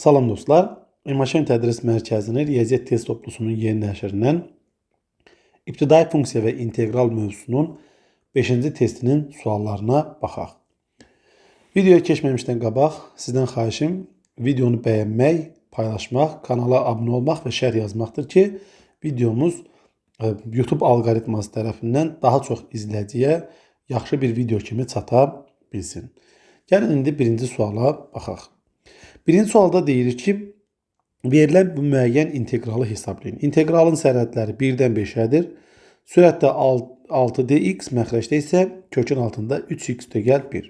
Salam dostlar. İMaşen Tədris Mərkəzinin riyaziyyat test toplusunun yeni nəşrindən İbtidai funksiya və integral mövzusunun 5-ci testinin suallarına baxaq. Videoya keçməmişdən qabaq sizdən xahişim videonu bəyənmək, paylaşmaq, kanala abunə olmaq və şərh yazmaqdır ki, videomuz YouTube alqoritması tərəfindən daha çox izləyiciyə yaxşı bir video kimi çata bilsin. Gəlin indi birinci suala baxaq. Birinci sualda deyilir ki, verilən bu müəyyən integralı hesablayın. İntegralın sərhədləri 1-dən 5-ədir. Sürətdə 6dx, məxrəcdə isə kökün altında 3x-1.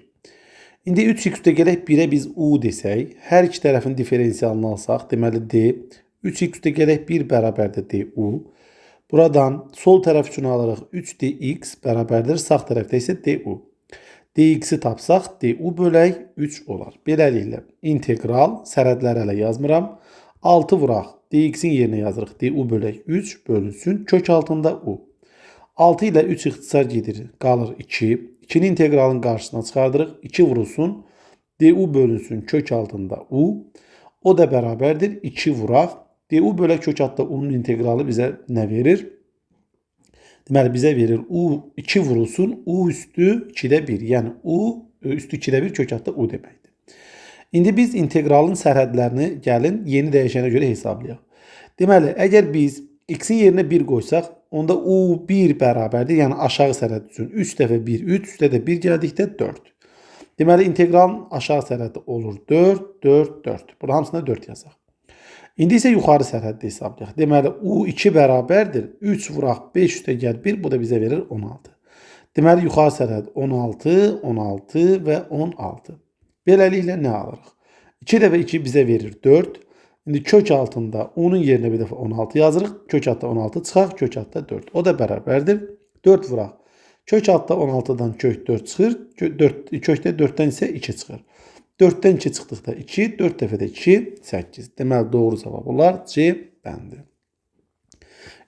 İndi 3x-gələk 1-ə biz u desək, hər iki tərəfin diferensialını alsaq, deməli d, 3x-gələk 1 bərabərdir du. Buradan sol tərəf üçün alırıq 3dx bərabərdir, sağ tərəfdə isə du. dx-i tapsaq, du bölək 3 olar. Beləliklə, integral, sərhədləri hələ yazmıram. 6 vuraq, dx-in yerinə yazırıq, du bölək 3 bölünsün, kök altında u. 6 ilə 3 ixtisar gedir, qalır 2. 2-ni integralın qarşısına çıxardırıq, 2 vurulsun, du bölünsün, kök altında u. O da bərabərdir, 2 vuraq. Du bölək kök altında u-nun integralı bizə nə verir? Deməli, bizə verir u 2 vurulsun, u üstü 2-də 1. Yəni, u üstü 2-də 1 kök altında u deməkdir. İndi biz integralın sərhədlərini gəlin yeni dəyişənə görə hesablayaq. Deməli, əgər biz x-in yerinə 1 qoysaq, onda u1 bərabərdir. Yəni, aşağı sərhəd üçün 3 dəfə 1, 3, üstə də 1 gəldikdə 4. Deməli, integralın aşağı sərhədi olur 4, 4, 4. Burada hamısına 4 yazaq. İndi isə yuxarı sərhəddə hesablayaq. Deməli, u2 bərabərdir. 3 vuraq 5 üstə gəl 1. Bu da bizə verir 16. Deməli, yuxarı sərhəd 16, 16 və 16. Beləliklə nə alırıq? 2 dəfə 2 bizə verir 4. İndi kök altında u-nun yerinə bir dəfə 16 yazırıq. Kök altında 16 çıxaq, kök altında 4. O da bərabərdir. 4 vuraq. Kök altında 16-dan kök 4 çıxır. Kökdə 4-dən isə 2 çıxır. 4-dən 2 çıxdıqda 2, 4 dəfədə 2, 8. Deməli, doğru cavab olar C bəndi.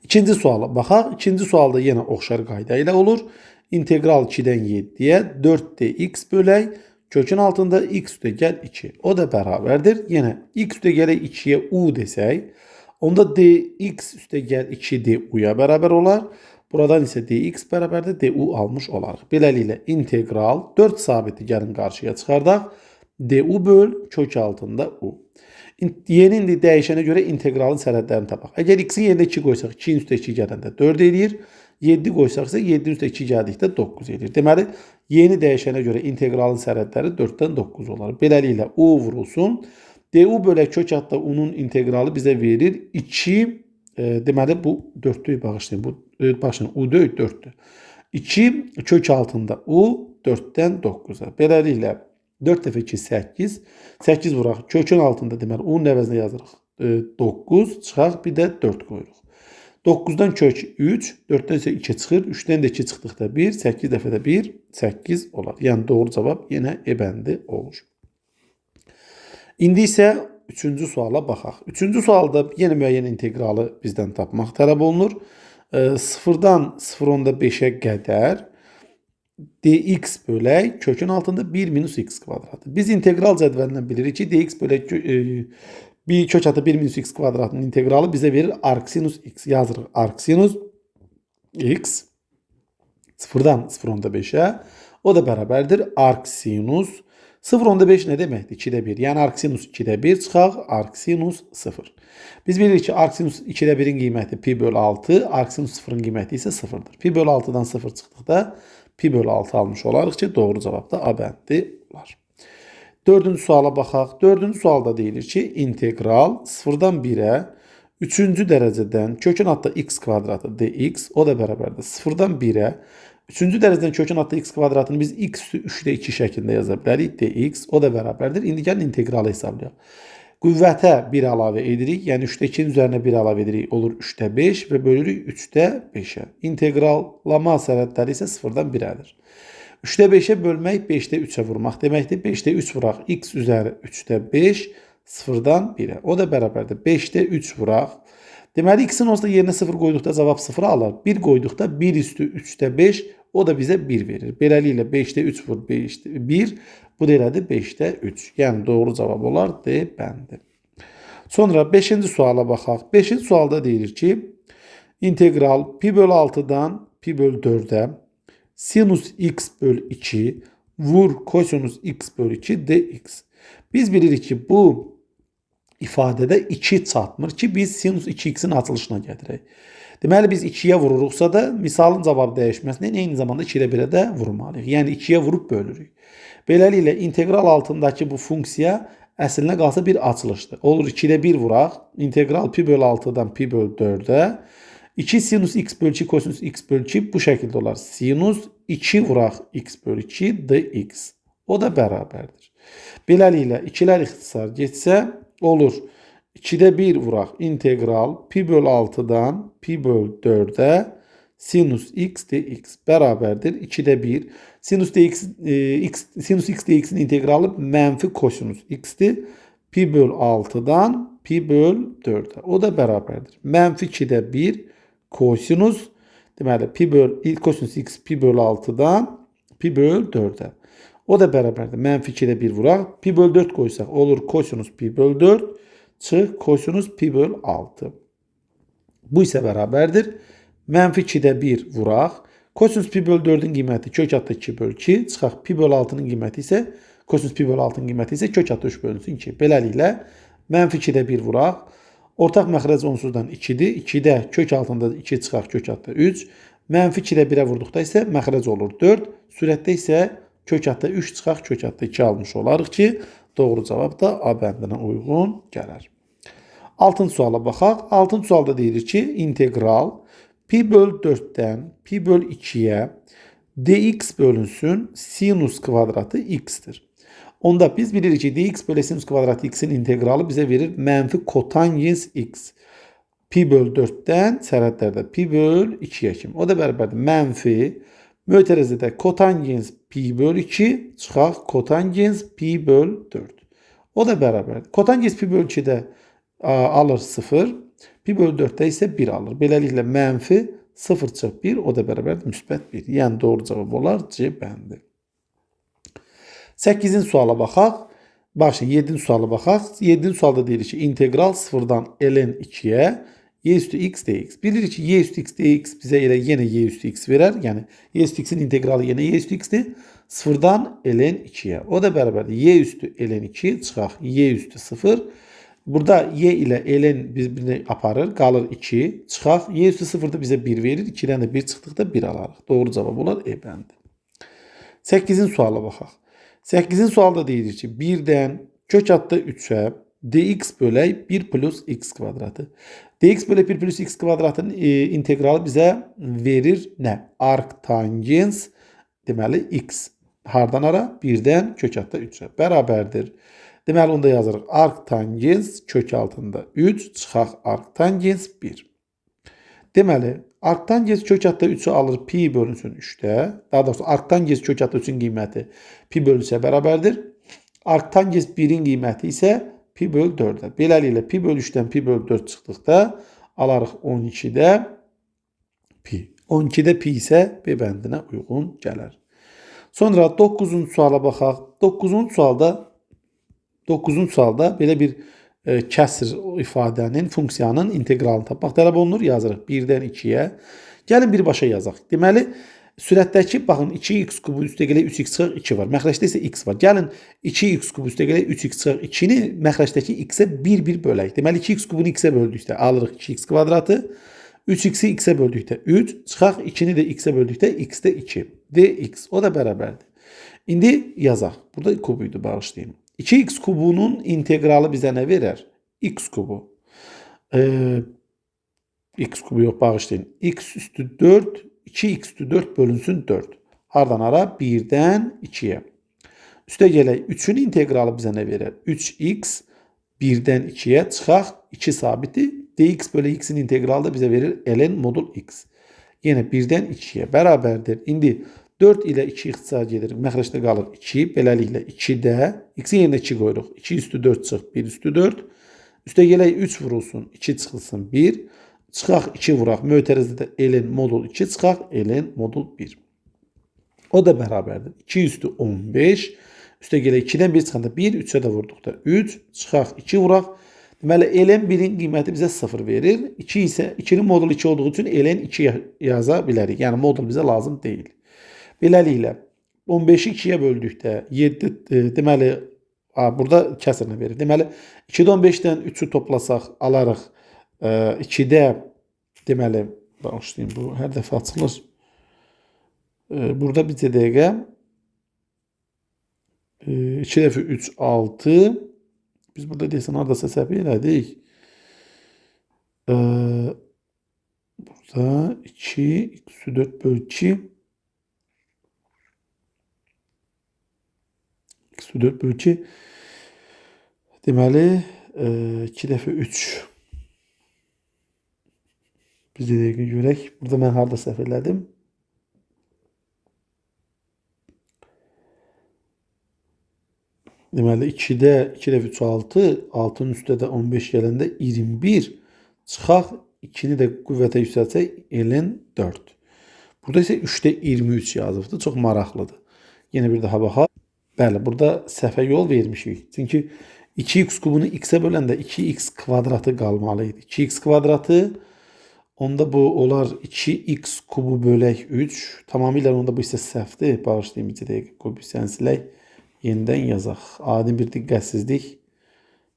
İkinci suala baxaq. İkinci sualda yenə oxşar qayda ilə olur. İntegral 2-dən 7-yə 4dx bölək. Kökün altında x üstə gəl 2. O da bərabərdir. Yenə x üstə gələk 2-yə u desək, onda dx üstə gəl 2 du-ya bərabər olar. Buradan isə dx bərabərdir, du almış olarıq. Beləliklə, integral 4 sabiti gəlin qarşıya çıxardaq. Du böl kök altında u. Yeni indi dəyişənə görə integralın sərhədlərini tapaq. Əgər x-in yerinə 2 qoysaq, 2-in üstə 2 gələndə 4 eləyir. 7 qoysaq isə 7-in üstə 2 gəldikdə 9 eləyir. Deməli, yeni dəyişənə görə integralın sərhədləri 4-dən 9 olar. Beləliklə, u vurulsun. Du bölək kök altında u-nun integralı bizə verir 2. Deməli, bu 4-lük bağışlayın. Baxın, u 4-dür. 2 kök altında u 4-dən 9-a. Beləliklə, 4 dəfə 2, 8. 8 vuraq. Kökün altında deməli, u-nun əvəzinə yazırıq. 9 çıxaq, bir də 4 qoyuruq. 9-dan kök 3, 4-dən isə 2 çıxır. 3-dən də 2 çıxdıqda 1, 8 dəfədə 1, 8 olar. Yəni, doğru cavab yenə E bəndi olur. İndi isə 3-cü suala baxaq. 3-cü sualda yenə müəyyən integralı bizdən tapmaq tələb olunur. 0-dan 0.5-ə qədər dx bölək kökün altında 1 minus x kvadratı. Biz integral cədvəlindən bilirik ki, dx bölək kök altında 1 minus x kvadratının integralı bizə verir arcsinus x. Yazırıq arcsinus x 0-dan 0.5-ə. O da bərabərdir arcsinus 0.5 nə deməkdir? 2-də 1. Yəni arcsinus 2-də 1 çıxaq, arcsinus 0. Biz bilirik ki, arcsinus 2-də 1-in qiyməti pi bölü 6, arcsinus 0-ın qiyməti isə 0-dır. Pi bölü 6-dan 0 çıxdıqda pi bölü 6 almış olarıq ki, doğru cavab da A bəndi olar. Dördüncü suala baxaq. Dördüncü sualda deyilir ki, integral 0-dan 1-ə 3-cü dərəcədən kökün altında x kvadratı dx, o da bərabərdir 0-dan 1-ə 3-cü dərəcədən kökün altında x kvadratını biz x üstü 3-də 2 şəklində yaza bilərik. Dx, o da bərabərdir. İndi gəlin integralı hesablayaq. Qüvvətə 1 əlavə edirik. Yəni 3-də 2-nin üzərinə 1 əlavə edirik. Olur 3-də 5 və bölürük 3-də 5-ə. İntegrallama sərhədləri isə 0-dan 1-ədir. 3-də 5-ə bölmək 5-də 3-ə vurmaq deməkdir. 5-də 3 vuraq x üzəri 3-də 5, 0-dan 1-ə. O da bərabərdir. 5-də 3 vuraq. Deməli, x-in onsuz da yerinə 0 qoyduqda cavab 0 alır. 1 qoyduqda 1 üstü 3-də 5, o da bizə 1 verir. Beləliklə 5-də 3 vur 5-də 1, bu da elədir 5-də 3. Yəni doğru cavab olar D bəndi. Sonra 5-ci suala baxaq. 5-ci sualda deyilir ki, integral pi bölü 6'dan pi bölü 4'e sinus x bölü 2 vur kosinus x bölü 2 dx. Biz bilirik ki, bu ifadədə 2 çatmır ki, biz sinus 2x'in açılışına gətirək. Deməli, biz 2'yə vururuqsa da misalın cavabı dəyişməsindən eyni zamanda 2-də 1'ə də vurmalıyıq. Yəni 2'yə vurub bölürük. Beləliklə, integral altındakı bu funksiya əslinə qalsa bir açılışdır. Olur 2'də 1 vuraq. İntegral pi bölü 6'dan pi bölü 4'ə 2 sinus x bölü 2 kosinus x bölü 2 bu şəkildə olar. Sinus 2 vuraq x bölü 2 dx. O da bərabərdir. Beləliklə, 2'lər ixtisar getsə olur 2'də 1 vuraq. İntegral pi bölü 6'dan pi bölü 4'ə sinus x dx bərabərdir 2'də 1. Sinus x dx'in integralı mənfi kosinus x'dir. Pi bölü 6'dan pi bölü 4'ə. O da bərabərdir. Mənfi 2'də 1 kosinus. Deməli, kosinus x pi bölü 6'dan pi bölü 4'ə. O da bərabərdir. Mənfi 2'də 1 vuraq. Pi bölü 4 qoysaq olur kosinus pi bölü 4 çıx kosinus pi bölü 6. Bu isə bərabərdir. Mənfi 2'də 1 vuraq. Kosinus pi bölü 4'ün qiyməti kök altı 2 bölü 2. Çıxaq pi bölü 6'nın qiyməti isə kosinus pi bölü 6'nın qiyməti isə kök altı 3 bölünsün 2. Beləliklə, mənfi 2'də 1 vuraq. Ortaq məxrəc onsuzdan 2'dir. 2'də kök altında 2 çıxaq kök altı 3. Mənfi 2'də 1'ə vurduqda isə məxrəc olur 4. Sürətdə isə kök altı 3 çıxaq kök altı 2 almış olarıq ki, doğru cavab da A bəndinə uyğun gələr. 6-cı suala baxaq. 6-cı sualda deyilir ki, integral pi bölü 4'dən pi bölü 2'yə dx bölünsün sinus kvadratı x'tir. Onda biz bilirik ki, dx bölü sinus kvadratı x'in integralı bizə verir mənfi kotangens x. Pi bölü 4'dən sərhədlərdə pi bölü 2'yə kimi. O da bərabərdir. Mənfi mötərəzidə kotangens pi bölü 2 çıxaq kotangens pi bölü 4. O da bərabərdir. Kotangens pi bölü 2'də alır 0. Pi bölü 4'də isə 1 alır. Beləliklə, mənfi 0 çıx 1 o da bərabərdir müsbət 1. Yəni, doğru cavab olar C bəndi. 8-ci suala baxaq. Baxın, 7-ci suala baxaq. 7-ci sualda deyilir ki, integral 0'dan ln 2'yə y üstü x dx. Bilirik ki, y üstü x dx bizə elə yenə y üstü x verər. Yəni, y üstü x'in integralı yenə y üstü x'dir. 0'dan ln 2'yə. O da bərabərdir. Y üstü ln 2 çıxaq y üstü 0. Burada y ilə ln bir-birini aparır. Qalır 2. Çıxaq. Y üstü 0'da bizə 1 verir. 2'dən də 1 çıxdıqda 1 alarıq. Doğru cavab olar E bəndi. 8-ci suala baxaq. 8-ci sualda deyilir ki, 1'dən kök altı 3'ə dx bölək 1 plus x kvadratı. Dx bölək 1 plus x kvadratının integralı bizə verir nə? Arctangens deməli x. Hardan ara? 1'dən kök altı 3'ə bərabərdir. Deməli, onda yazırıq. Arctangens kök altında 3 çıxaq arctangens 1. Deməli, arctangens kök altında 3'ü alır pi bölünsün 3'də. Daha doğrusu arctangens kök altında 3'ün qiyməti pi bölü 3'ə bərabərdir. Arctangens 1'in qiyməti isə pi bölü 4'ə. Beləliklə, pi bölü 3'dən pi bölü 4 çıxdıqda alarıq 12'də pi. 12'də pi isə B bəndinə uyğun gələr. Sonra 9-cu suala baxaq. 9-cu sualda belə bir kəsr ifadənin, funksiyanın integralını tapmaq tələb olunur. Yazırıq 1'dən 2'yə. Gəlin birbaşa yazaq. Deməli, sürətdəki, baxın, 2x kubu üstə gələk 3x çıxaq 2 var. Məxrəcdə isə x var. Gəlin 2x kubu üstə gələk 3x çıxaq 2-ni məxrəcdəki x-ə 1-1 bölək. Deməli, 2x kubunu x-ə böldükdə alırıq 2x kvadratı. 3x'i x-ə böldükdə 3. Çıxaq 2-ni də x-ə böldükdə x-də 2. dx. O da bərabərdir. İndi yazaq. Burada kubuydu, bağışlayın. 2x kubunun integralı bizə nə verər? X kubu. X kubu yox, bağışlayın. X üstü 4, 2x üstü 4 bölünsün 4. Hardan ara? 1'dən 2'yə. Üstə gələk 3'ün integralı bizə nə verər? 3x 1'dən 2'yə çıxaq 2 sabiti. dx bölü x'in integralı da bizə verir ln modul x. Yenə 1'dən 2'yə bərabərdir. İndi 4 ilə 2 ixtisar gedir. Məxrəcdə qalır 2. Beləliklə 2'də x-in yerinə 2 qoyuruq. 2 üstü 4 çıx 1 üstü 4. Üstə gələk 3 vurulsun 2 çıxılsın 1. Çıxaq 2 vuraq. Mötərizədə ln modul 2 çıxaq ln modul 1. O da bərabərdir. 2 üstü 15. Üstə gələk 2'dən 1 çıxanda 1. 3'ə də vurduqda 3. Çıxaq 2 vuraq. Deməli, ln 1-in qiyməti bizə 0 verir. 2 isə 2-nin modulu 2 olduğu üçün ln 2 yaza bilərik. Yəni modul bizə lazım deyil. Beləliklə 15-i 2-yə böldükdə 7 deməli burada kəsrlə verir. Deməli 2-də 15-dən 3-ü toplasaq alarıq 2-də deməli bağışlayın bu hər dəfə açılır. Burada bir dəqiqə 2 dəfə 3 6. Biz burada deyəsən haradasa səhv elədik. Burada 2 x 4 bölü 2 x 4 bölü 2 deməli 2 dəfə 3 biz də dəqiqə görək. Burada mən harada səhv elədim. Deməli 2-də 2 dəfə 3 6, 6-nın üstə də 15 gələndə 21 çıxaq 2-ni də qüvvətə yüksəltsək ln 4. Burada isə 3-də 23 yazıbdır. Çox maraqlıdır. Yenə bir daha baxaq. Bəli, burada səhvə yol vermişik. Çünki 2x kubunu x-ə böləndə 2x kvadratı qalmalı idi. 2x kvadratı onda bu olar 2x kubu bölək 3. Tamamilə onda bu isə səhvdir. Bağışlayın bir dəqiqə koefisiyent silək. Yenidən yazaq. Adi bir diqqətsizlik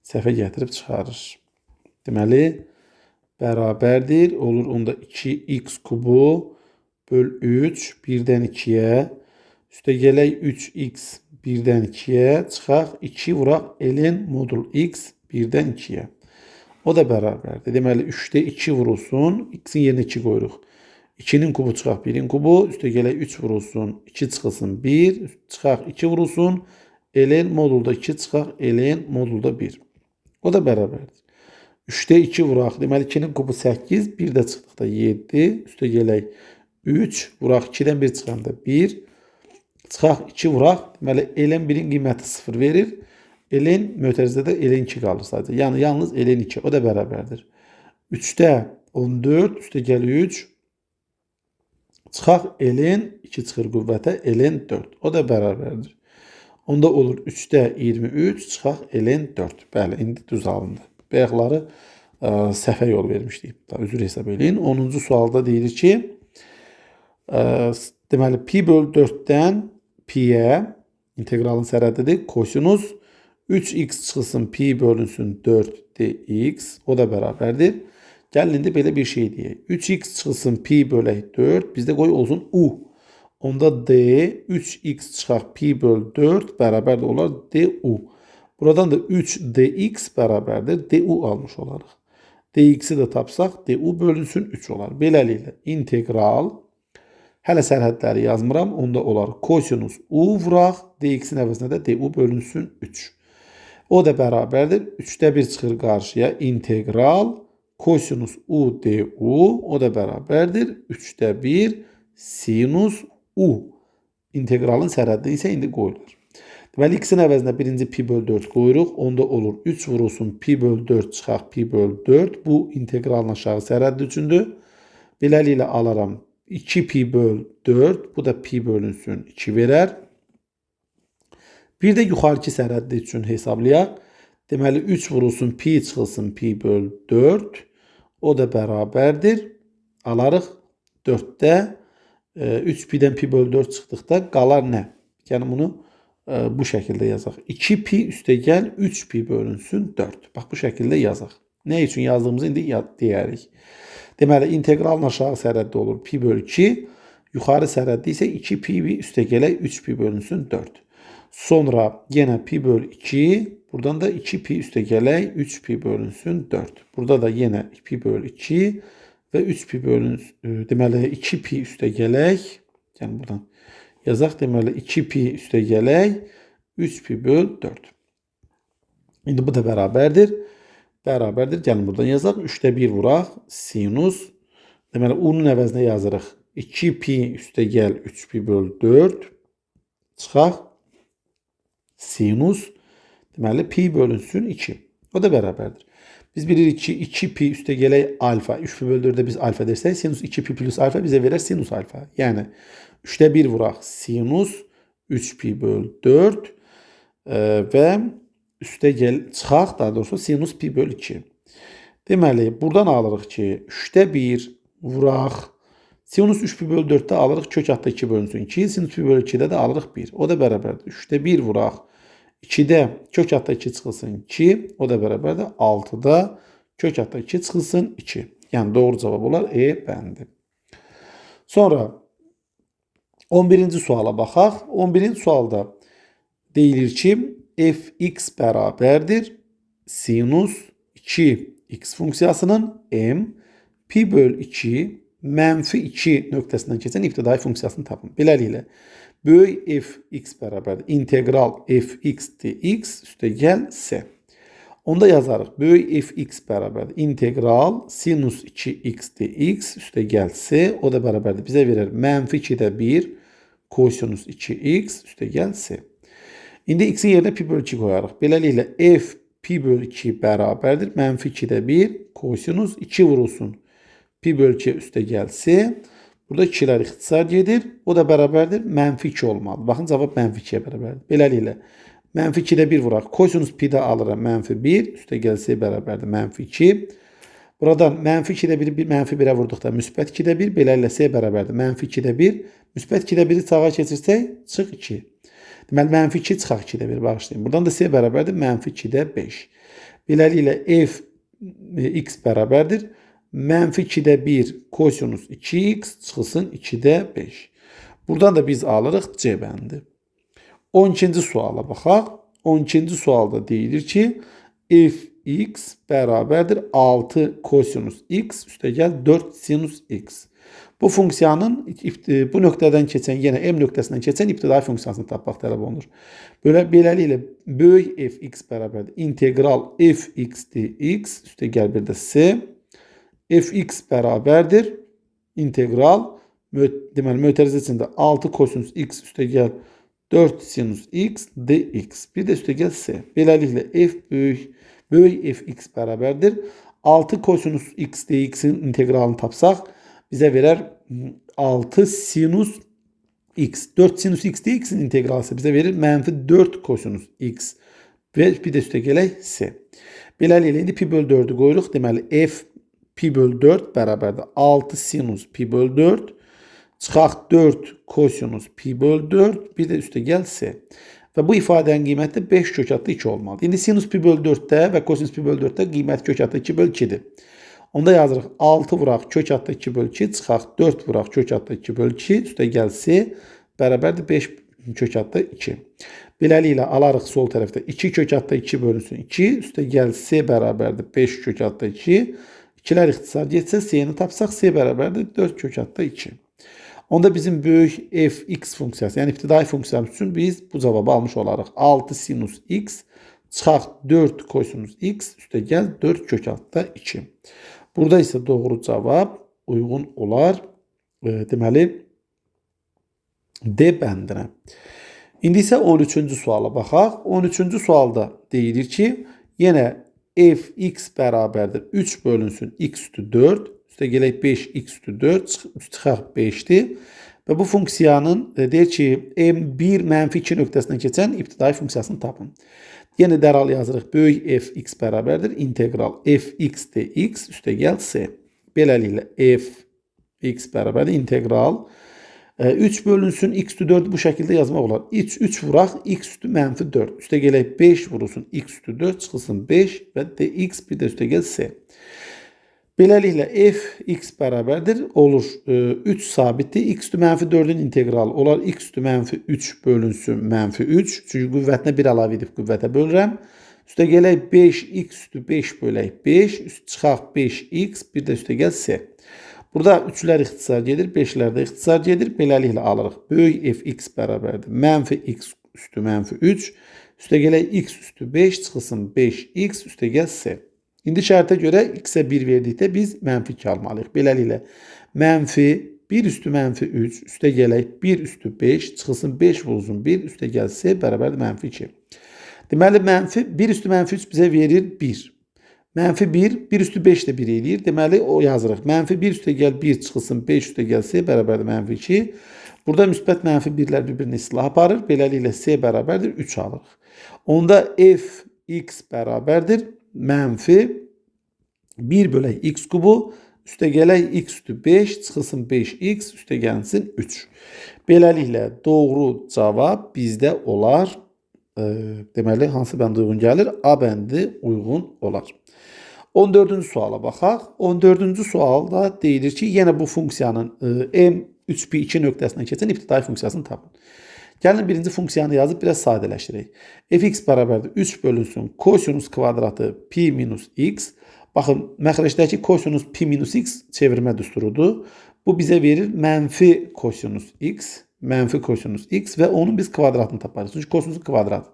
səhvə gətirib çıxarır. Deməli, bərabərdir. Olur onda 2x kubu böl 3 1-dən 2-yə. Üstə gələk 3x 1-dən 2-yə. Çıxaq 2 vuraq ln modul x 1-dən 2-yə. O da bərabərdir. Deməli, 3-də 2 vurulsun. X-in yerinə 2 qoyuruq. 2-nin kubu çıxaq 1-in kubu. Üstə gələk 3 vurulsun. 2 çıxılsın 1. Çıxaq 2 vurulsun. ln modulda 2 çıxaq ln modulda 1. O da bərabərdir. 3-də 2 vuraq. Deməli 2-nin kubu 8. 1 də çıxdıqda 7. Üstə gələk 3. Vuraq 2-dən 1 çıxanda 1. Çıxaq 2 vuraq. Deməli ln 1-in qiyməti 0 verir. Ln mötərizədə ln 2 qalır sadəcə. Yəni yalnız ln 2. O da bərabərdir. 3-də 14. Üstə gəlir 3. Çıxaq ln 2 çıxır qüvvətə ln 4. O da bərabərdir. Onda olur 3-də 23 çıxaq ln 4. Bəli, indi düz alındı. Bayaqları səhvə yol vermişdik. Üzr hesab eləyin. 10-cu sualda deyilir ki, deməli pi böl 4-dən pi-yə integralın sərhəddidir. Kosinus 3x çıxılsın pi bölünsün 4 dx. O da bərabərdir. Gəlin indi belə bir şey deyək. 3x çıxılsın pi bölək 4. Bizdə qoy olsun u. Onda d 3x çıxaq pi böl 4 bərabər də olar du. Buradan da 3dx bərabərdir du almış olarıq. Dx'i də tapsaq du bölünsün 3 olar. Beləliklə integral hələ sərhədləri yazmıram. Onda olar kosinus u vuraq. Dx'in əvəzinə də du bölünsün 3. O da bərabərdir. 3-də 1 çıxır qarşıya. İntegral kosinus u du. O da bərabərdir. 3-də 1 sinus u. İntegralın sərhəddi isə indi qoyulur. Deməli, x-in əvəzinə birinci pi böl 4 qoyuruq. Onda olur 3 vurulsun pi böl 4 çıxaq pi böl 4. Bu integralın aşağı sərhəddi üçündür. Beləliklə alaram 2 pi böl 4. Bu da pi bölünsün 2 verər. Bir də yuxarıki sərhəddi üçün hesablayaq. Deməli, 3 vurulsun pi çıxılsın pi böl 4. O da bərabərdir. Alarıq 4-də 3 pi-dən pi böl 4 çıxdıqda qalar nə? Yəni bunu bu şəkildə yazaq. 2 pi üstə gəl 3 pi bölünsün 4. Bax bu şəkildə yazaq. Nə üçün yazdığımızı indi deyərik. Deməli integralın aşağı sərhəddi olur pi böl 2. Yuxarı sərhəddi isə 2 pi üstə gələk 3 pi bölünsün 4. Sonra yenə pi böl 2. Buradan da 2 pi üstə gələk 3 pi bölünsün 4. Burada da yenə pi böl 2 və 3 pi bölünsün. Deməli 2 pi üstə gələk. Yəni buradan yazaq. Deməli 2 pi üstə gələk 3 pi böl 4. İndi bu da bərabərdir. Bərabərdir. Gəlin buradan yazaq. 3-də 1 vuraq. Sinus. Deməli u-nun əvəzinə yazırıq. 2 pi üstə gəl 3 pi böl 4. Çıxaq. Sinus. Deməli pi bölünsün 2. O da bərabərdir. Biz bilirik ki 2 pi üstə gələk alfa. 3 pi böl 4-də biz alfa dersək sinus 2 pi plus alfa bizə verər sinus alfa. Yəni 3-də 1 vuraq sinus 3 pi böl 4 və üstə gəl çıxaq, daha doğrusu sinus pi bölü 2. Deməli, buradan alırıq ki, 3'də 1 vuraq. Sinus 3 pi bölü 4'də alırıq kök altda 2 bölünsün 2. Sinus pi bölü 2'də də alırıq 1. O da bərabərdir. 3'də 1 vuraq. 2'də kök altda 2 çıxılsın 2. O da bərabərdir. 6'da kök altda 2 çıxılsın 2. Yəni doğru cavab olar E bəndi. Sonra 11-ci suala baxaq. 11-ci sualda deyilir ki, fx bərabərdir sinus 2x funksiyasının m pi bölü 2 mənfi 2 nöqtəsindən keçən ibtidai funksiyasını tapın. Beləliklə, böyük fx bərabərdir integral fx dx üstə gəl s. Onda yazarıq. Böyük fx bərabərdir integral sinus 2x dx üstə gəl s. O da bərabərdir. Bizə verir mənfi 2'də 1 kosinus 2x üstə gəl s. İndi x-in yerinə pi bölü 2 qoyarıq. Beləliklə f pi bölü 2 bərabərdir. Mənfi 2'də 1 kosinus 2 vurulsun. Pi bölü 2 üstə gəl s. Burada 2'lər ixtisar gedir. O da bərabərdir. Mənfi 2 olmalı. Baxın, cavab mənfi 2'yə bərabərdir. Beləliklə, mənfi 2'də 1 vuraq. Kosinus pi-də alıram mənfi 1. Üstə gəl s bərabərdir. Mənfi 2. Buradan mənfi 2'də 1'i mənfi 1'ə vurduqda müsbət 2'də 1. Beləliklə s bərabərdir. Mənfi 2'də 1. Müsbət 2'də 1'i sağa keçirsək, çıx 2. Deməli, mənfi 2 çıxaq 2'də 1 bağışlayın. Buradan da s bərabərdir. Mənfi 2'də 5. Beləliklə, f x bərabərdir. Mənfi 2'də 1 kosinus 2x çıxılsın 2'də 5. Buradan da biz alırıq C bəndi. 12-ci suala baxaq. 12-ci sualda deyilir ki, fx bərabərdir 6 kosinus x üstə gəl 4 sinus x. Bu funksiyanın bu nöqtədən keçən, yenə m nöqtəsindən keçən ibtidai funksiyasını tapmaq tələb olunur. Beləliklə, böyük fx bərabərdir integral fx dx üstə gəl bir də s. Fx bərabərdir integral, deməli, mötərizə içində 6 kosinus x üstə gəl 4 sinus x dx. Bir də üstə gəl s. Beləliklə, böyük fx bərabərdir 6 kosinus x dx'in integralını tapsaq, bizə verər 6 sinus x. 4 sinus x dx'in integralı isə bizə verir mənfi 4 kosinus x. Və bir də üstə gələk s. Beləliklə, indi pi bölü 4'ü qoyuruq. Deməli, f pi bölü 4 bərabərdir 6 sinus pi bölü 4. Çıxaq 4 kosinus pi bölü 4. Bir də üstə gəl s. Və bu ifadənin qiyməti 5 kök altda 2 olmalıdır. İndi sinus pi bölü 4'də və kosinus pi bölü 4'də qiymət kök altda 2 bölü 2'dir. Onda yazırıq 6 vuraq kök altda 2 bölü 2, çıxaq 4 vuraq kök altda 2 bölü 2, üstə gəl s bərabərdir 5 kök altda 2. Beləliklə alarıq sol tərəfdə 2 kök altda 2 bölünsün 2, üstə gəl s bərabərdir 5 kök altda 2. 2'lər ixtisar getsə s-ni tapsaq s bərabərdir 4 kök altda 2. Onda bizim böyük fx funksiyası, yəni ibtidai funksiyamız üçün biz bu cavabı almış olarıq. 6 sinus x çıxaq 4 kosinus x üstə gəl 4 kök altda 2. Burada isə doğru cavab uyğun olar. Deməli, D bəndinə. İndi isə 13-cü suala baxaq. 13-cü sualda deyilir ki, yenə fx bərabərdir 3 bölünsün x üstü 4. Üstə gələk 5 x üstü 4 çıxaq 5'dir. Və bu funksiyanın deyir ki, m1 mənfi 2 nöqtəsindən keçən ibtidai funksiyasını tapın. Yenə dərhal yazırıq. Böyük fx bərabərdir integral fx dx üstə gəl s. Beləliklə fx bərabərdir integral 3 bölünsün x üstü 4'ü bu şəkildə yazmaq olar. 3 vuraq x üstü mənfi 4. Üstə gələk 5 vurulsun x üstü 4 çıxılsın 5 və dx bir də üstə gəl s. Beləliklə fx bərabərdir olur 3 sabitdir. X üstü mənfi 4'ün integralı olar. X üstü mənfi 3 bölünsün mənfi 3. Çünki qüvvətinə 1 əlavə edib qüvvətə bölürəm. Üstə gələk 5 x üstü 5 bölək 5. Üst çıxaq 5x bir də üstə gəl s. Burada 3'lər ixtisar gedir. 5'lər də ixtisar gedir. Beləliklə alırıq. Böyük fx bərabərdir mənfi x üstü mənfi 3. Üstə gələk x üstü 5 çıxılsın 5x üstə gəl s. İndi şərtə görə x-ə 1 verdikdə biz mənfi 2 almalıyıq. Beləliklə, mənfi 1 üstü mənfi 3, üstə gələk 1 üstü 5, çıxılsın 5 vurulsun 1, üstə gəlsə bərabərdir mənfi 2. Deməli, 1 üstü mənfi 3 bizə verir 1. Mənfi 1, 1 üstü 5 də 1 eləyir. Deməli, o yazırıq. Mənfi 1 üstə gəl 1 çıxılsın 5 üstə gəlsə bərabərdir mənfi 2. Burada müsbət mənfi 1'lər bir-birini islah aparır. Beləliklə, s bərabərdir 3 alırıq. Onda f x bərabərdir mənfi 1 bölək x kubu üstə gələk x üstü 5 çıxılsın 5x üstə gəlsin 3. Beləliklə doğru cavab bizdə olar. Deməli hansı bənd uyğun gəlir? A bəndi uyğun olar. 14-cü suala baxaq. 14-cü sualda deyilir ki, yenə bu funksiyanın m3pi2 nöqtəsindən keçən ibtidai funksiyasını tapın. Gəlin birinci funksiyanı yazıb biraz sadələşdirək. Fx bərabərdir 3 bölünsün kosinus kvadratı pi minus x. Baxın, məxrəcdəki kosinus pi minus x çevirmə düsturudur. Bu bizə verir mənfi kosinus x. Mənfi kosinus x və onun biz kvadratını taparız. Çünki kosinusun kvadratı.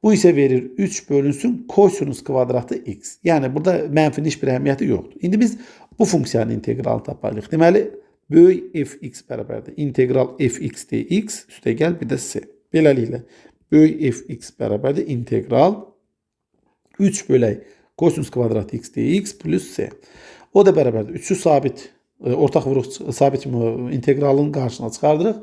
Bu isə verir 3 bölünsün kosinus kvadratı x. Yəni burada mənfinin heç bir əhəmiyyəti yoxdur. İndi biz bu funksiyanın integralını tapmalıyıq. Deməli, böyük fx bərabərdir. İntegral fx dx üstə gəl bir də c. Beləliklə, böyük fx bərabərdir. İntegral 3 bölək kosinus kvadratı x dx plus c. O da bərabərdir. 3'ü sabit, ortaq vuruq sabit integralın qarşısına çıxardırıq.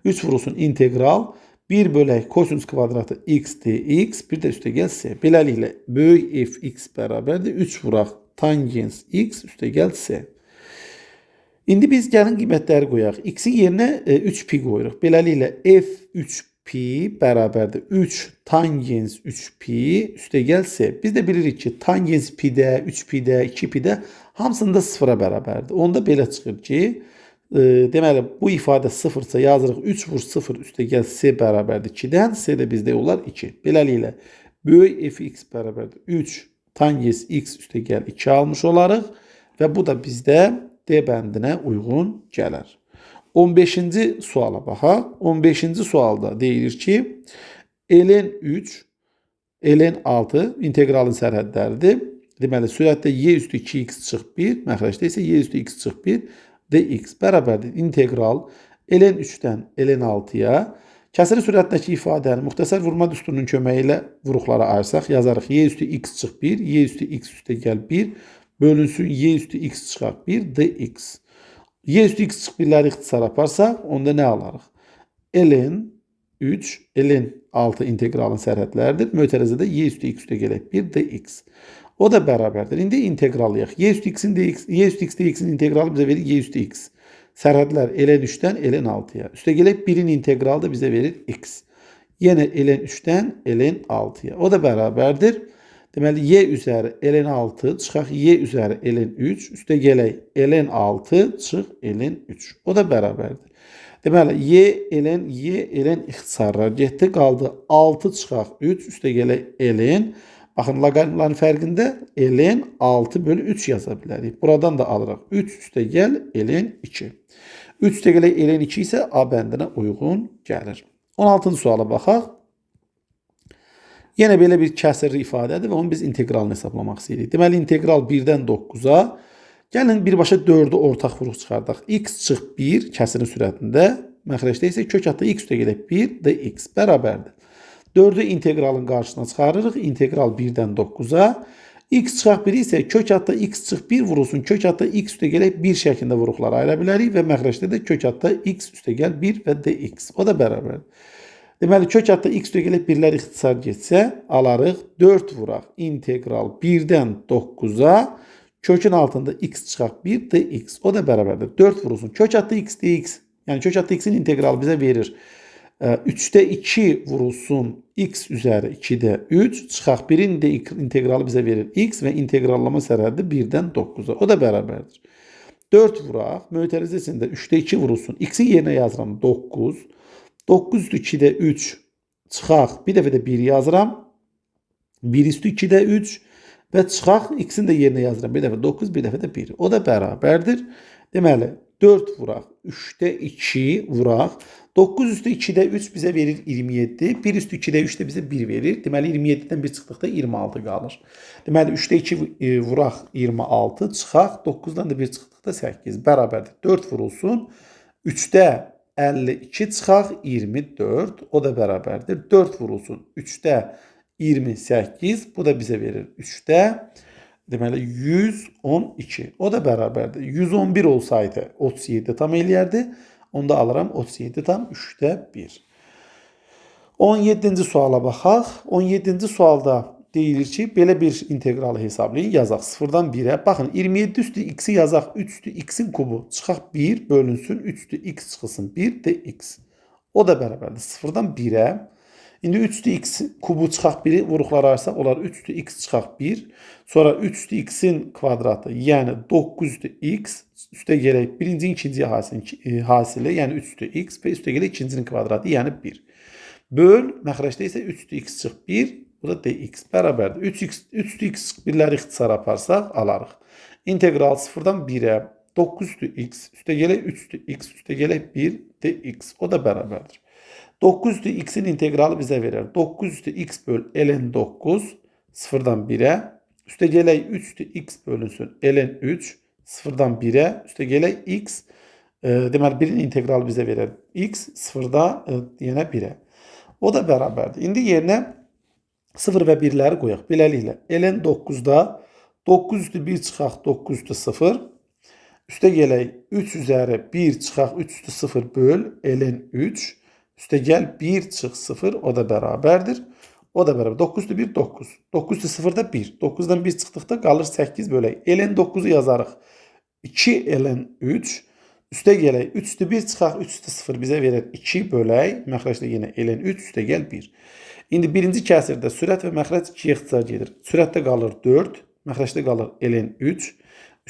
3 vurulsun integral 1 bölək kosinus kvadratı x dx bir də üstə gəl c. Beləliklə, böyük fx bərabərdir. 3 vuraq tangens x üstə gəl c. İndi biz gəlin qiymətləri qoyaq. X-in yerinə 3pi qoyuruq. Beləliklə, f3pi bərabərdir 3 tangens 3pi üstə gəl c. Biz də bilirik ki, tangens pi-də, 3pi-də, 2pi-də hamısında sıfıra bərabərdir. Onda belə çıxır ki, deməli, bu ifadə sıfırsa yazırıq 3 vur 0 üstə gəl c bərabərdir 2-dən. C də bizdə olar 2. Beləliklə, böyük fx bərabərdir 3 tangens x üstə gəl 2 almış olarıq. Və bu da bizdə D bəndinə uyğun gələr. 15-ci suala baxaq. 15-ci sualda deyilir ki, ln 3, ln 6 integralın sərhədləridir. Deməli, sürətdə y üstü 2x çıx 1, məxrəcdə isə y üstü x çıx 1 dx bərabərdir. İntegral ln 3-dən ln 6-ya kəsiri sürətdəki ifadəni müxtəsər vurma düsturunun köməyi ilə vuruqlara ayırsaq, yazarıq y üstü x çıx 1, y üstü x üstə gəl 1 bölünsün y üstü x çıxaq 1 dx. Y üstü x çıx 1'ləri ixtisar aparsaq, onda nə alarıq? ln 3, ln 6 integralın sərhədləridir. Mötərizədə y üstü x üstə gələk 1 dx. O da bərabərdir. İndi integralıyıq. Y üstü x dx'in integralı bizə verir y üstü x. Sərhədlər ln 3-dən ln 6-ya. Üstə gələk 1'in integralı da bizə verir x. Yenə ln 3-dən ln 6-ya. O da bərabərdir. Deməli, y üzəri ln 6 çıxaq y üzəri ln 3 üstə gələk ln 6 çıx ln 3. O da bərabərdir. Deməli, y ln ixtisarlar getdi. Qaldı 6 çıxaq 3 üstə gələk ln. Baxın, loqaritmların fərqində ln 6 bölü 3 yaza bilərik. Buradan da alırıq. 3 üstə gəl ln 2. 3 üstə gələk ln 2 isə A bəndinə uyğun gəlir. 16-cı suala baxaq. Yenə belə bir kəsirli ifadədir və onu biz integralını hesablamaq istəyirik. Deməli, integral 1-dən 9-a. Gəlin birbaşa 4'ü ortaq vuruq çıxardaq. X çıx 1 kəsirin sürətində. Məxrəcdə isə kök altda x üstə gələk 1 dx bərabərdir. 4'ü integralın qarşısına çıxarırıq. İntegral 1'dən 9'a. X çıxaq 1 isə kök altda x çıx 1 vurulsun. Kök altda x üstə gələk 1 şəklində vuruqlara ayıra bilərik və məxrəcdə də kök altda x üstə gəl 1 və dx. O da bərabərdir. Deməli, kök altda x üstə gələk 1'lər ixtisar getsə, alarıq 4 vuraq. İntegral 1'dən 9'a kökün altında x çıxaq 1 dx. O da bərabərdir. 4 vurulsun. Kök altda x dx. Yəni kök altda x'in integralı bizə verir. 3'də 2 vurulsun x üzəri 2'də 3 çıxaq 1'in də integralı bizə verir x və integrallama sərhəddi 1'dən 9'a. O da bərabərdir. 4 vuraq. Mötərizəsində 3'də 2 vurulsun. X'in yerinə yazıram 9. 9 üstü 2'də 3 çıxaq. Bir dəfə də 1 yazıram. 1 üstü 2'də 3 və çıxaq. X'in də yerinə yazıram. Bir dəfə 9, bir dəfə də 1. O da bərabərdir. Deməli, 4 vuraq. 3'də 2 vuraq. 9 üstü 2'də 3 bizə verir 27. 1 üstü 2'də 3 də bizə 1 verir. Deməli, 27'dən 1 çıxdıqda 26 qalır. Deməli, 3'də 2 vuraq 26 çıxaq. 9'dan da 1 çıxdıqda 8 bərabərdir. 4 vurulsun. 3'də 52 çıxaq 24. O da bərabərdir. 4 vurulsun. 3'də 28. Bu da bizə verir 3'də. Deməli 112. O da bərabərdir. 111 olsaydı 37 tam eləyərdi. Onda alıram 37 tam 3'də 1. 17-ci suala baxaq. 17-ci sualda deyilir ki, belə bir integralı hesablayın, yazaq 0-dan 1-ə. Baxın, 27 üstü x-i yazaq, 3 üstü x-in kubu çıxaq 1 bölünsün, 3 üstü x çıxılsın 1 dx. O da bərabərdir 0-dan 1-ə. İndi 3 üstü x kubu çıxaq 1-i vuruqlar arasaq, olar 3 üstü x çıxaq 1. Sonra 3 üstü x-in kvadratı, yəni 9 üstü x üstə gələk birinci, ikinci hasili, yəni 3 üstü x və üstə gələk ikincinin kvadratı, yəni 1. Böl, məxrəcdə isə 3 üstü x çıx 1, bu da dx bərabərdir. 3 üstü x çıx 1-ləri ixtisar aparsaq, alarıq. İntegral 0-dan 1-ə 9 üstü x üstə gələk 3 üstü x üstə gələk 1 dx, o da bərabərdir. 9 üstü x'in integralı bizə verir. 9 üstü x böl ln 9 0-dan 1-ə. Üstə gələk 3 üstü x bölünsün ln 3 0-dan 1-ə. Üstə gələk x. Deməli 1-in integralı bizə verir. X 0-da yenə 1-ə. O da bərabərdir. İndi yerinə 0 və 1-ləri qoyaq. Beləliklə ln 9-da 9 üstü 1 çıxaq 9 üstü 0. Üstə gələk 3 üzəri 1 çıxaq 3 üstü 0 böl ln 3. Üstə gəl 1 çıx 0, o da bərabərdir. O da bərabər. 9 üstü 1, 9. 9 üstü 0-da 1. 9-dan 1 çıxdıqda qalır 8 bölək. ln 9-u yazarıq. 2 ln 3. Üstə gələk 3 üstü 1 çıxaq 3 üstü 0 bizə verir 2 bölək. Məxrəcdə yenə ln 3, üstə gəl 1. İndi birinci kəsirdə sürət və məxrəc 2-yə ixtisar gedir. Sürətdə qalır 4, məxrəcdə qalır ln 3.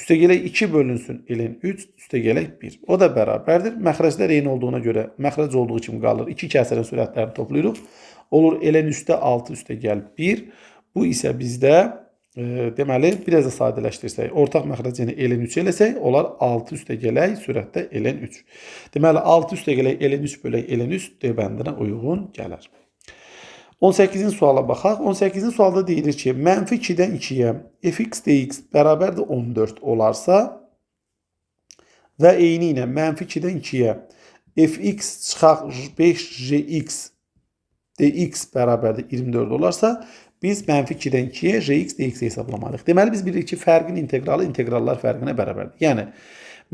Üstə gələk 2 bölünsün ln 3, üstə gələk 1. O da bərabərdir. Məxrəclər eyni olduğuna görə məxrəc olduğu kimi qalır. 2 kəsirin sürətlərini toplayırıq. Olur ln 3-də 6 üstə gəl 1. Bu isə bizdə deməli biraz da sadələşdirsək, ortaq məxrəc yəni ln 3 eləsək, olar 6 üstə gələk sürətdə ln 3. Deməli 6 üstə gələk ln 3 bölək ln 3 D bəndinə uyğun gələr. 18-ci suala baxaq. 18-ci sualda deyilir ki, mənfi 2-dən 2-yə fx dx bərabərdir 14 olarsa və eyni ilə mənfi 2-dən 2-yə fx çıxaq 5gx dx bərabərdir 24 olarsa, biz mənfi 2-dən 2-yə gx dx hesablamalıyıq. Deməli, biz bilirik ki, fərqin integralı integrallar fərqinə bərabərdir. Yəni,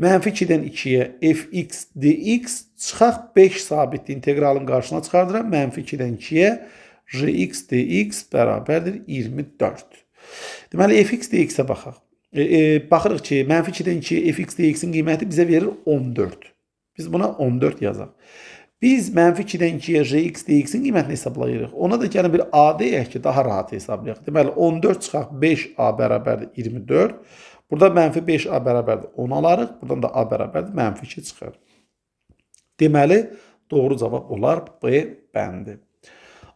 mənfi 2-dən 2-yə fx dx çıxaq 5 sabitli integralın qarşısına çıxardıram. Mənfi 2-dən 2-yə gx dx bərabərdir 24. Deməli, fx dx-ə baxaq. Baxırıq ki, mənfi 2-dən 2-yə fx dx-in qiyməti bizə verir 14. Biz buna 14 yazaq. Biz mənfi 2-dən 2-yə gx dx-in qiymətini hesablayırıq. Ona da gəlin bir a deyək ki, daha rahat hesablayaq. Deməli, 14 çıxaq 5a bərabərdir 24. Burada mənfi 5a bərabərdir 10 alarıq. Buradan da a bərabərdir mənfi 2 çıxır. Deməli, doğru cavab olar B bəndi.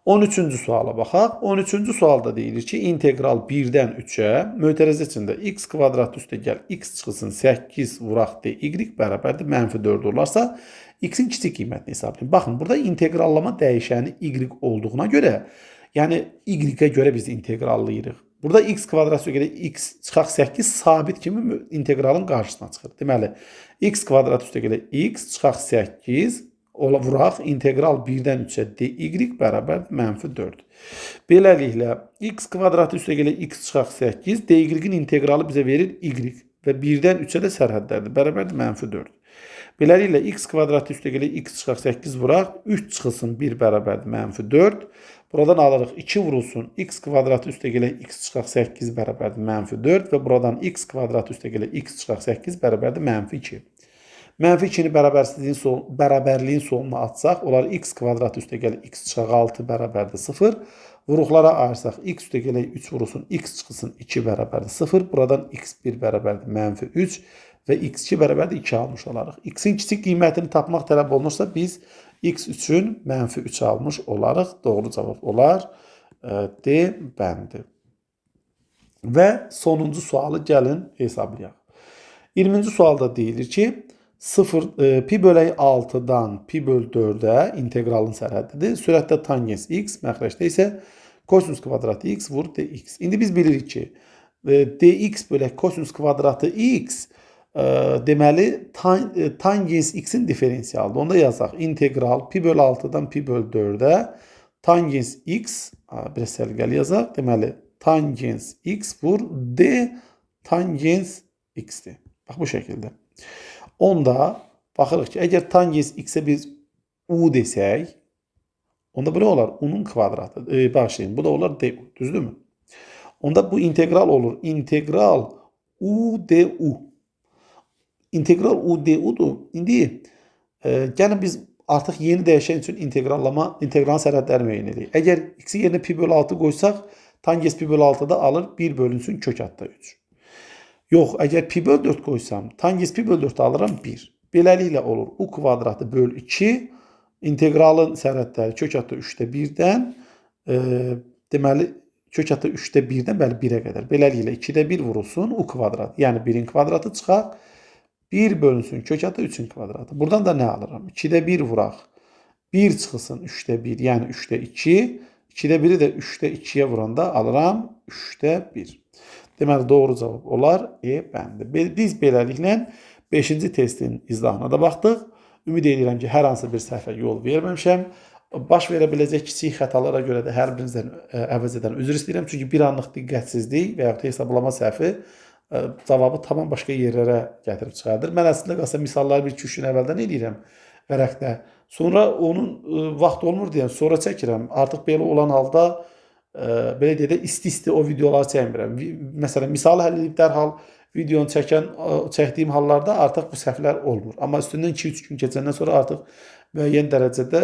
13-cü suala baxaq. 13-cü sualda deyilir ki, integral 1-dən 3-ə mötərizə içində x kvadrat üstə gəl x çıxılsın 8 vuraq dy bərabərdir mənfi 4 olarsa, x-in kiçik qiymətini hesablayın. Baxın, burada integrallama dəyişəni y olduğuna görə, yəni y-ə görə biz integrallayırıq. Burada x kvadrat üstə gəl x çıxaq 8 sabit kimi integralın qarşısına çıxır. Deməli, x kvadrat üstə gəl x çıxaq 8 vuraq integral 1-dən 3-ə dy bərabərdir mənfi 4. Beləliklə, x kvadratı üstə gələ x çıxaq 8, dy-in integralı bizə verir y və 1-dən 3-ə də sərhədlərdir. Bərabərdir mənfi 4. Beləliklə, x kvadratı üstə gələ x çıxaq 8 vuraq, 3 çıxılsın 1 bərabərdir mənfi 4. Buradan alırıq 2 vurulsun x kvadratı üstə gələ x çıxaq 8 bərabərdir mənfi 4 və buradan x kvadratı üstə gələ x çıxaq 8 bərabərdir mənfi 2. Mənfi 2-ni bərabərliyin soluna atsaq, olar x kvadrat üstə gələ x çıxaq 6 bərabərdir 0. Vuruqlara ayırsaq, x üstə gələ 3 vurulsun, x çıxılsın 2 bərabərdir 0. Buradan x1 bərabərdir mənfi 3 və x2 bərabərdir 2 almış olarıq. X-in kiçik qiymətini tapmaq tələb olunursa, biz x üçün mənfi 3 almış olarıq. Doğru cavab olar D bəndi. Və sonuncu sualı gəlin hesablayaq. 20-ci sualda deyilir ki, pi bölək 6-dan pi böl 4-ə integralın sərhəddidir. Sürətdə tangens x, məxrəcdə isə kosinus kvadratı x vur dx. İndi biz bilirik ki, dx bölək kosinus kvadratı x deməli tangens x-in diferensiyalıdır. Onda yazaq integral pi böl 6-dan pi böl 4-ə tangens x, biraz səlqəli yazaq. Deməli, tangens x vur d tangens x-dir. Bax, bu şəkildə. Onda baxırıq ki, əgər tangens x-ə biz u desək, onda bu nə olar? U-nun kvadratı. Başlayın, bu da olar du, düzdürmü? Onda bu integral olur. İntegral u du. İntegral u du'dur. İndi gəlin biz artıq yeni dəyişən üçün integralın sərhədləri müəyyən edirik. Əgər x-i yerinə pi bölü 6 qoysaq, tangens pi bölü 6-da alır 1 bölünsün kök altda 3. Yox, əgər pi bölü 4 qoysam, tangens pi bölü 4 alıram 1. Beləliklə olur u kvadratı bölü 2, integralın sərhədləri kök altda 3-də 1-dən, deməli, kök altda 3-də 1-dən bəli 1-ə qədər. Beləliklə 2-də 1 vurulsun u kvadrat, yəni 1-in kvadratı çıxaq. 1 bölünsün kök altda 3'ün kvadratı. Buradan da ne alırım? 2'de 1 vuraq. 1 çıxılsın 3'də 1, yəni 3'də 2. 2'də 1'i də 3'də 2'yə vuranda alıram 3'də 1. Deməli, doğru cavab olar E bəndi. Biz beləliklə 5-ci testin izahına da baxdıq. Ümid edirəm ki, hər hansı bir səhvə yol verməmişəm. Baş verə biləcək kiçik xətalara görə də hər birinizdən əvəzədən üzr istəyirəm. Çünki bir anlıq diqqətsizlik və yaxud hesablama səhvi cavabı tamam başqa yerlərə gətirib çıxardır. Mən əslində qalsa misalları 1-2 gün əvvəldən eləyirəm vərəqdə. Sonra onun vaxt olmur deyən sonra çəkirəm. Artıq belə olan halda belə deyə də isti-isti o videoları çəkmirəm. Məsələn, misal həll edib dərhal videonu çəkdiyim hallarda artıq bu səhvlər olmur. Amma üstündən 2-3 gün keçəndən sonra artıq müəyyən dərəcədə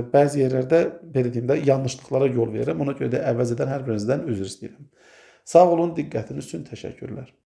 bəzi yerlərdə belə deyim də yanlışlıqlara yol verirəm. Ona görə də əvvəz edən hər birinizdən üzr istəyirəm. Sağ olun, diqqətiniz üçün təşəkkürlər.